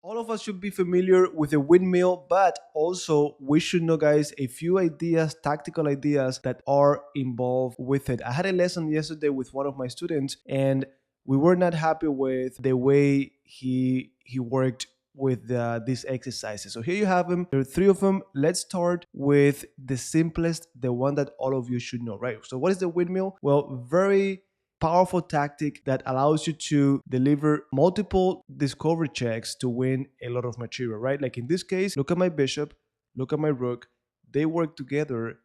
All of us should be familiar with a windmill, but also we should know, guys, a few ideas, tactical ideas that are involved with it. I had a lesson yesterday with one of my students, and we were not happy with the way he worked with these exercises. So here you have them. There are three of them. Let's start with the simplest, the one that all of you should know, right? So what is the windmill? Well, very powerful tactic that allows you to deliver multiple discovery checks to win a lot of material, right? Like in this case, look at my bishop, look at my rook. They work together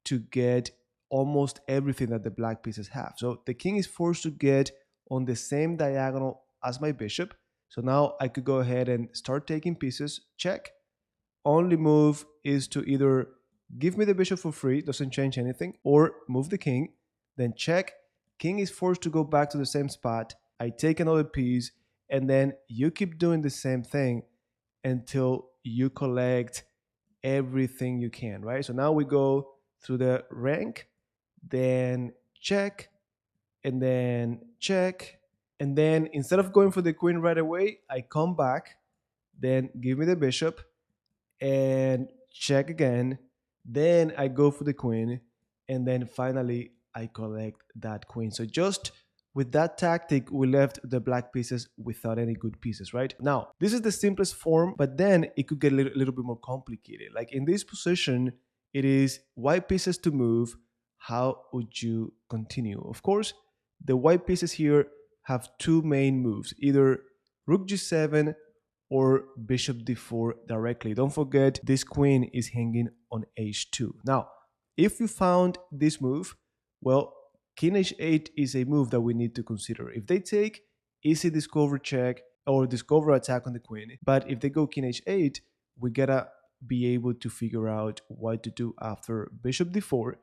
to get almost everything that the black pieces have. So the king is forced to get on the same diagonal as my bishop. So now I could go ahead and start taking pieces, check. Only move is to either give me the bishop for free, doesn't change anything, or move the king, then check. King is forced to go back to the same spot. I take another piece, and then you keep doing the same thing until you collect everything you can, right? So now we go through the rank, then check, and then check. And then instead of going for the queen right away, I come back, then give me the bishop, and check again. Then I go for the queen, and then finally I collect that queen. So just with that tactic, we left the black pieces without any good pieces, right? Now, this is the simplest form, but then it could get a little bit more complicated. Like in this position, it is white pieces to move. How would you continue? Of course, the white pieces here have two main moves, either rook g7 or bishop d4 directly. Don't forget, this queen is hanging on h2. Now, if you found this move, well, king h8 is a move that we need to consider. If they take, easy discover check or discover attack on the queen. But if they go king h8, we gotta be able to figure out what to do after bishop d4.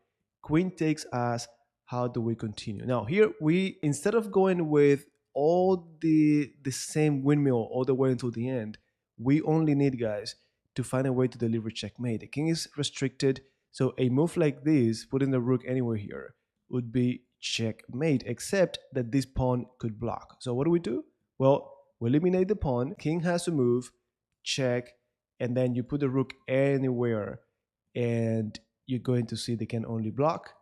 Queen takes us. How do we continue? Now here we, instead of going with all the same windmill all the way until the end, we only need, guys, to find a way to deliver checkmate. The king is restricted, so a move like this, putting the rook anywhere here, would be checkmate, except that this pawn could block. So what do? Well, we eliminate the pawn, king has to move, check, and then you put the rook anywhere, and you're going to see they can only block,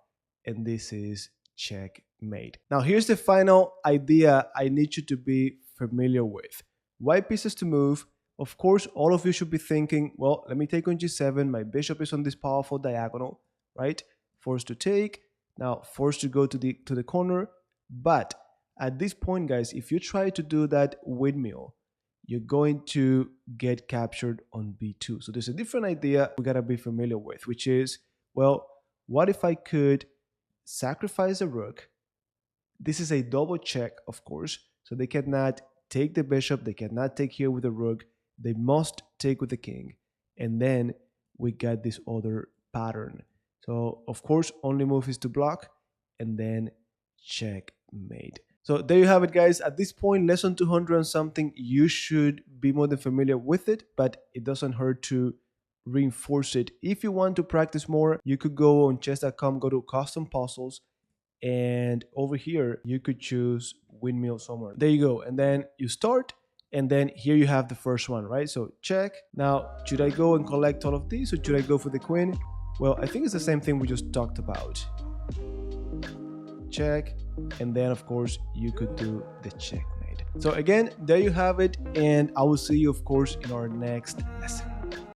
and this is checkmate. Now here's the final idea I need you to be familiar with. White pieces to move. Of course, all of you should be thinking, well, let me take on g7, my bishop is on this powerful diagonal, right? Forced to take, now forced to go to the corner. But at this point, guys, if you try to do that windmill, you're going to get captured on b2. So there's a different idea we gotta be familiar with, which is, well, what if I could sacrifice a rook? This is a double check, of course, so they cannot take the bishop, they cannot take here with the rook, they must take with the king, and then we got this other pattern. So of course, only move is to block, and then checkmate. So there you have it, guys. At this point, lesson 200 and something, you should be more than familiar with it, but it doesn't hurt to reinforce it. If you want to practice more, you could go on chess.com, go to custom puzzles, and over here you could choose windmill somewhere. There you go, and then you start, and then here you have the first one, right? So check. Now, should I go and collect all of these, or should I go for the queen? Well, I think it's the same thing we just talked about. Check, and then of course you could do the checkmate. So again, there you have it, and I will see you, of course, in our next lesson.